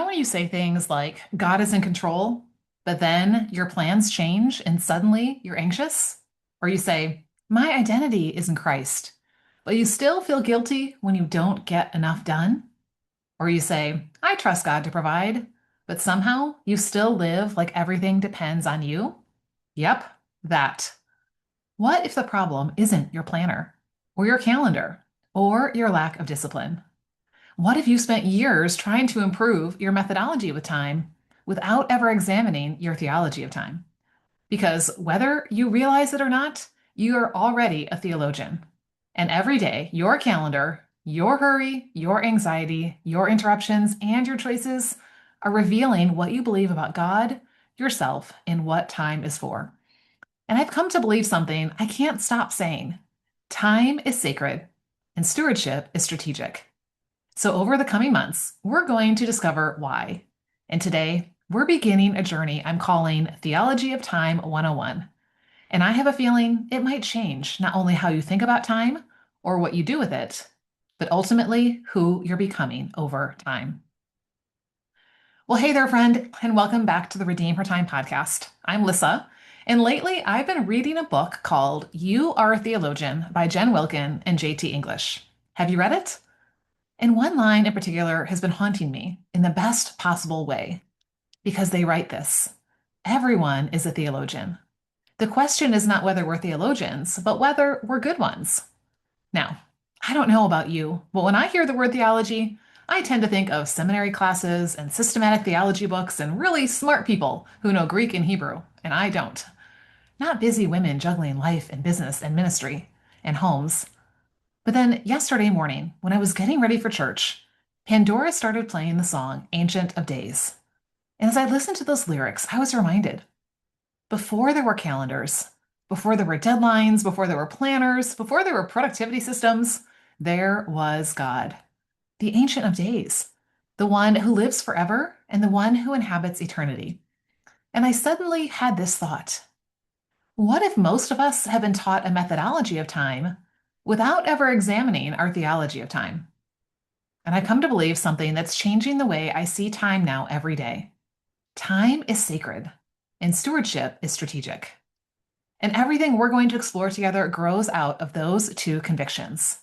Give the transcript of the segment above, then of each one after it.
When you say things like, God is in control, but then your plans change and suddenly you're anxious? Or you say, my identity is in Christ, but you still feel guilty when you don't get enough done? Or you say, I trust God to provide, but somehow you still live like everything depends on you? Yep, that. What if the problem isn't your planner, or your calendar, or your lack of discipline? What if you spent years trying to improve your methodology with time without ever examining your theology of time? Because whether you realize it or not, you are already a theologian. And every day, your calendar, your hurry, your anxiety, your interruptions, and your choices are revealing what you believe about God, yourself, and what time is for. And I've come to believe something I can't stop saying. Time is sacred, and stewardship is strategic. So, over the coming months, we're going to discover why. And today, we're beginning a journey I'm calling Theology of Time 101. And I have a feeling it might change not only how you think about time or what you do with it, but ultimately who you're becoming over time. Well, hey there, friend, and welcome back to the Redeem Her Time podcast. I'm Lissa, and lately I've been reading a book called You Are a Theologian by Jen Wilkin and JT English. Have you read it? And one line in particular has been haunting me in the best possible way because they write this: everyone is a theologian. The question is not whether we're theologians, but whether we're good ones. Now, I don't know about you, but when I hear the word theology, I tend to think of seminary classes and systematic theology books and really smart people who know Greek and Hebrew, and I don't. Not busy women juggling life and business and ministry and homes. But then yesterday morning, when I was getting ready for church, Pandora started playing the song Ancient of Days. And as I listened to those lyrics, I was reminded before there were calendars, before there were deadlines, before there were planners, before there were productivity systems, there was God, the Ancient of Days, the one who lives forever and the one who inhabits eternity. And I suddenly had this thought: what if most of us have been taught a methodology of time without ever examining our theology of time? And I come to believe something that's changing the way I see time now every day. Time is sacred, and stewardship is strategic. And everything we're going to explore together grows out of those two convictions.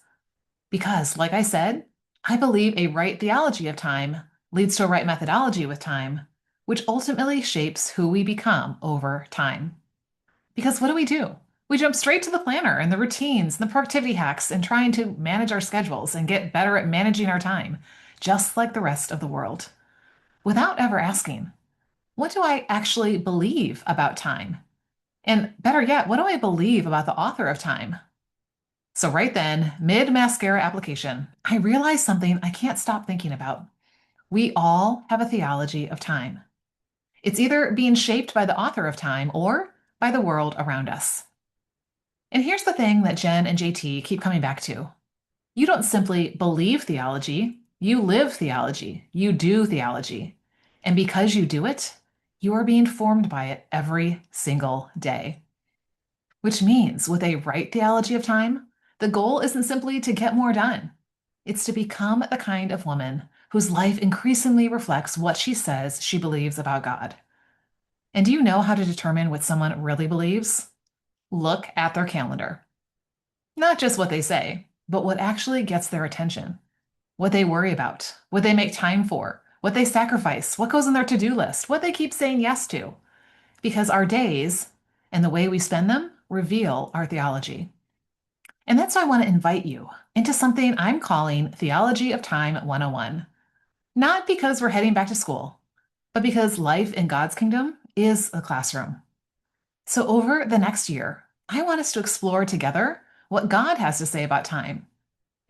Because, like I said, I believe a right theology of time leads to a right methodology with time, which ultimately shapes who we become over time. Because what do? We jump straight to the planner and the routines and the productivity hacks and trying to manage our schedules and get better at managing our time, just like the rest of the world, without ever asking, what do I actually believe about time? And better yet, what do I believe about the author of time? So, right then, mid mascara application, I realized something I can't stop thinking about. We all have a theology of time. It's either being shaped by the author of time or by the world around us. And here's the thing that Jen and JT keep coming back to: you don't simply believe theology, you live theology, you do theology. And because you do it, you are being formed by it every single day. Which means, with a right theology of time, the goal isn't simply to get more done. It's to become the kind of woman whose life increasingly reflects what she says she believes about God. And do you know how to determine what someone really believes? Look at their calendar. Not just what they say, but what actually gets their attention, what they worry about, what they make time for, what they sacrifice, what goes on their to-do list, what they keep saying yes to. Because our days and the way we spend them reveal our theology. And that's why I want to invite you into something I'm calling Theology of Time 101. Not because we're heading back to school, but because life in God's kingdom is a classroom. So over the next year, I want us to explore together what God has to say about time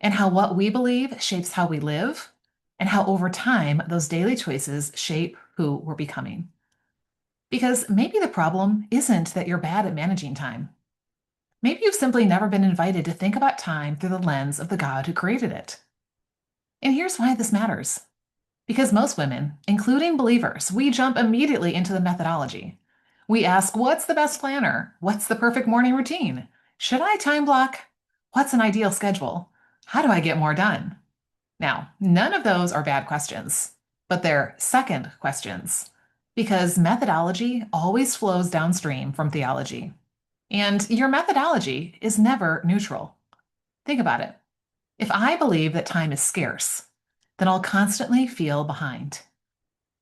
and how what we believe shapes how we live and how over time those daily choices shape who we're becoming. Because maybe the problem isn't that you're bad at managing time. Maybe you've simply never been invited to think about time through the lens of the God who created it. And here's why this matters. Because most women, including believers, we jump immediately into the methodology. We ask, what's the best planner? What's the perfect morning routine? Should I time block? What's an ideal schedule? How do I get more done? Now, none of those are bad questions, but they're second questions because methodology always flows downstream from theology. And your methodology is never neutral. Think about it. If I believe that time is scarce, then I'll constantly feel behind.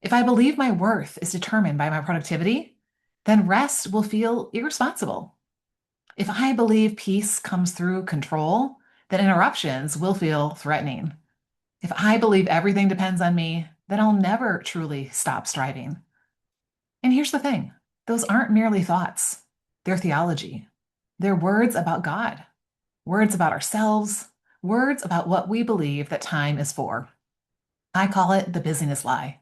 If I believe my worth is determined by my productivity, then rest will feel irresponsible. If I believe peace comes through control, then interruptions will feel threatening. If I believe everything depends on me, then I'll never truly stop striving. And here's the thing, those aren't merely thoughts, they're theology. They're words about God, words about ourselves, words about what we believe that time is for. I call it the busyness lie.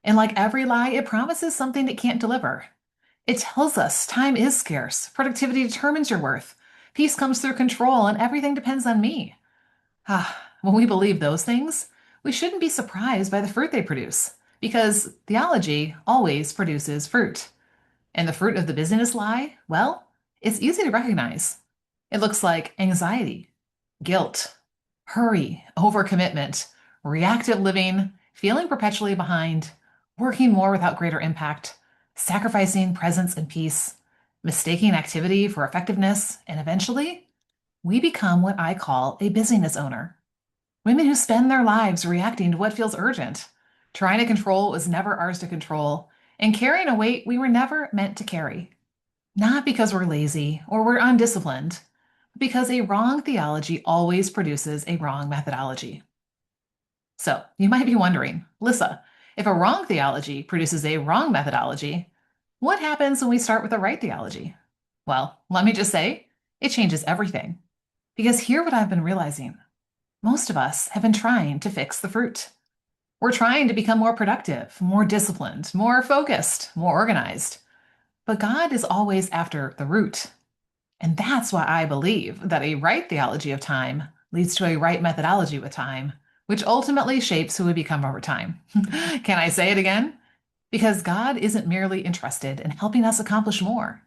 And like every lie, it promises something it can't deliver. It tells us time is scarce, productivity determines your worth, peace comes through control, and everything depends on me. When we believe those things, we shouldn't be surprised by the fruit they produce, because theology always produces fruit. And the fruit of the busyness lie, well, it's easy to recognize. It looks like anxiety, guilt, hurry, overcommitment, reactive living, feeling perpetually behind, working more without greater impact, sacrificing presence and peace, mistaking activity for effectiveness, and eventually, we become what I call a busyness owner. Women who spend their lives reacting to what feels urgent, trying to control what was never ours to control, and carrying a weight we were never meant to carry. Not because we're lazy or we're undisciplined, but because a wrong theology always produces a wrong methodology. So you might be wondering, Lissa, if a wrong theology produces a wrong methodology, what happens when we start with the right theology? Well, let me just say, it changes everything. Because here what I've been realizing, most of us have been trying to fix the fruit. We're trying to become more productive, more disciplined, more focused, more organized. But God is always after the root. And that's why I believe that a right theology of time leads to a right methodology with time, which ultimately shapes who we become over time. Can I say it again? Because God isn't merely interested in helping us accomplish more.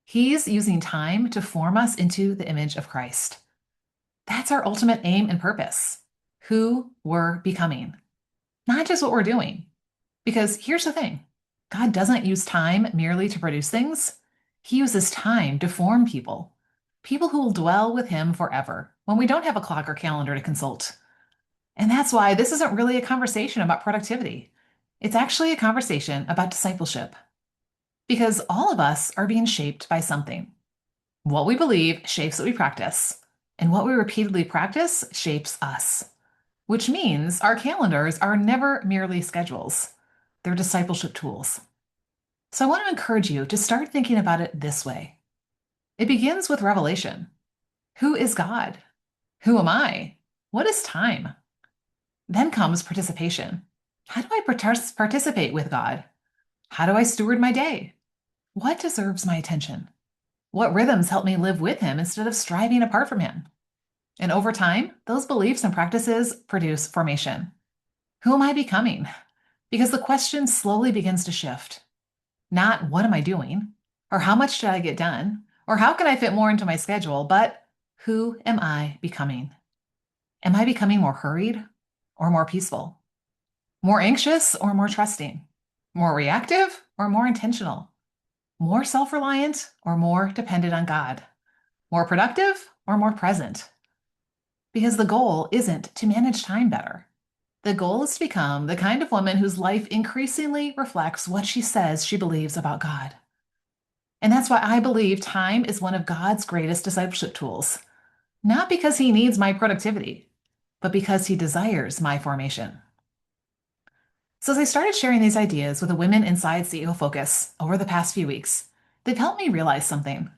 He's using time to form us into the image of Christ. That's our ultimate aim and purpose, who we're becoming, not just what we're doing. Because here's the thing, God doesn't use time merely to produce things. He uses time to form people, people who will dwell with him forever when we don't have a clock or calendar to consult. And that's why this isn't really a conversation about productivity. It's actually a conversation about discipleship. Because all of us are being shaped by something. What we believe shapes what we practice, and what we repeatedly practice shapes us. Which means our calendars are never merely schedules, they're discipleship tools. So I want to encourage you to start thinking about it this way. It begins with revelation. Who is God? Who am I? What is time? Then comes participation. How do I participate with God? How do I steward my day? What deserves my attention? What rhythms help me live with Him instead of striving apart from Him? And over time, those beliefs and practices produce formation. Who am I becoming? Because the question slowly begins to shift. Not what am I doing, or how much should I get done, or how can I fit more into my schedule, but who am I becoming? Am I becoming more hurried or more peaceful? More anxious or more trusting? More reactive or more intentional? More self-reliant or more dependent on God? More productive or more present? Because the goal isn't to manage time better. The goal is to become the kind of woman whose life increasingly reflects what she says she believes about God. And that's why I believe time is one of God's greatest discipleship tools. Not because He needs my productivity, but because He desires my formation. So as I started sharing these ideas with the women inside CEO Focus over the past few weeks, they've helped me realize something.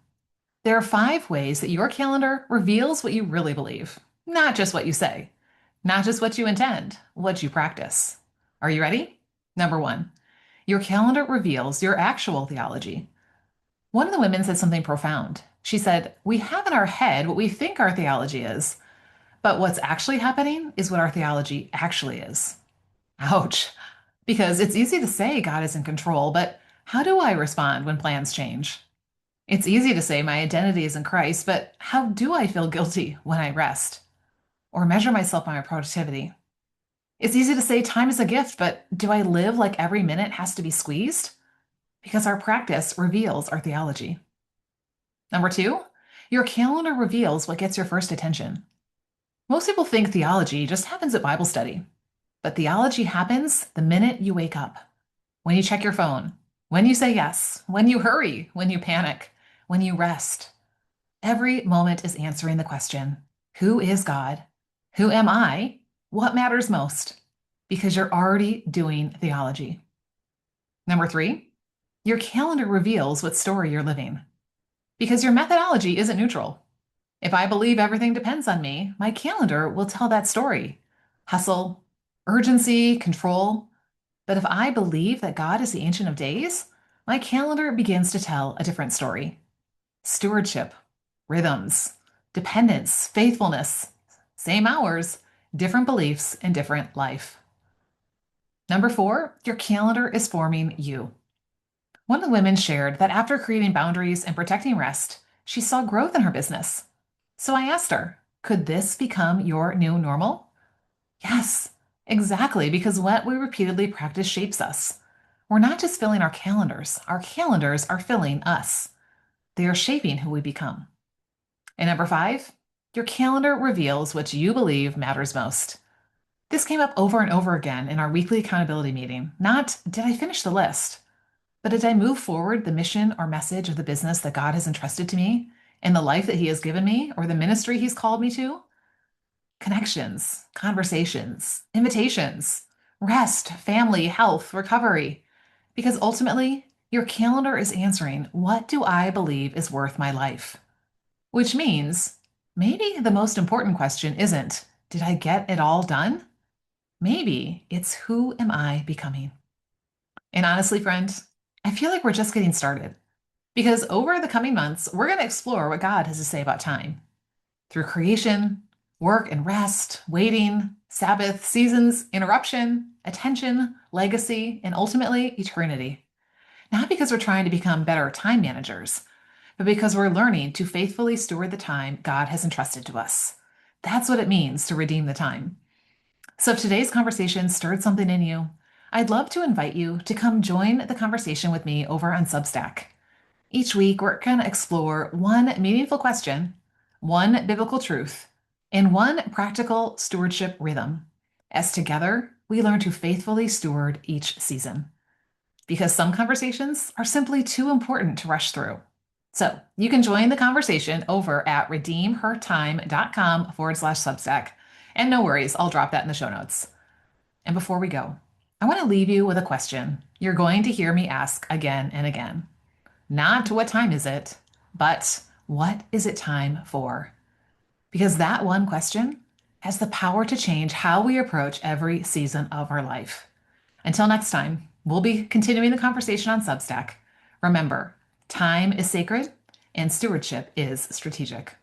There are 5 ways that your calendar reveals what you really believe, not just what you say, not just what you intend, what you practice. Are you ready? Number 1, your calendar reveals your actual theology. One of the women said something profound. She said, "We have in our head what we think our theology is, but what's actually happening is what our theology actually is." Ouch. Because it's easy to say God is in control, but how do I respond when plans change? It's easy to say my identity is in Christ, but how do I feel guilty when I rest or measure myself by my productivity? It's easy to say time is a gift, but do I live like every minute has to be squeezed? Because our practice reveals our theology. Number two, your calendar reveals what gets your first attention. Most people think theology just happens at Bible study, but theology happens the minute you wake up, when you check your phone, when you say yes, when you hurry, when you panic, when you rest. Every moment is answering the question, who is God? Who am I? What matters most? Because you're already doing theology. Number three, your calendar reveals what story you're living. Because your methodology isn't neutral. If I believe everything depends on me, my calendar will tell that story. Hustle, urgency, control. But if I believe that God is the Ancient of Days, my calendar begins to tell a different story. Stewardship, rhythms, dependence, faithfulness, same hours, different beliefs, and different life. Number four, your calendar is forming you. One of the women shared that after creating boundaries and protecting rest, she saw growth in her business. So I asked her, could this become your new normal? Yes, exactly, because what we repeatedly practice shapes us. We're not just filling our calendars are filling us. They are shaping who we become. And number five, your calendar reveals what you believe matters most. This came up over and over again in our weekly accountability meeting. Not, did I finish the list? But did I move forward the mission or message of the business that God has entrusted to me and the life that He has given me or the ministry He's called me to? Connections, conversations, invitations, rest, family, health, recovery. Because ultimately, your calendar is answering, what do I believe is worth my life? Which means maybe the most important question isn't, did I get it all done? Maybe it's, who am I becoming? And honestly, friend, I feel like we're just getting started because over the coming months, we're going to explore what God has to say about time through creation, work and rest, waiting, Sabbath, seasons, interruption, attention, legacy, and ultimately eternity. Not because we're trying to become better time managers, but because we're learning to faithfully steward the time God has entrusted to us. That's what it means to redeem the time. So if today's conversation stirred something in you, I'd love to invite you to come join the conversation with me over on Substack. Each week, we're going to explore one meaningful question, one biblical truth, and one practical stewardship rhythm. As together, we learn to faithfully steward each season. Because some conversations are simply too important to rush through. So you can join the conversation over at redeemhertime.com/Substack. And no worries, I'll drop that in the show notes. And before we go, I want to leave you with a question you're going to hear me ask again and again. Not what time is it, but what is it time for? Because that one question has the power to change how we approach every season of our life. Until next time, we'll be continuing the conversation on Substack. Remember, time is sacred and stewardship is strategic.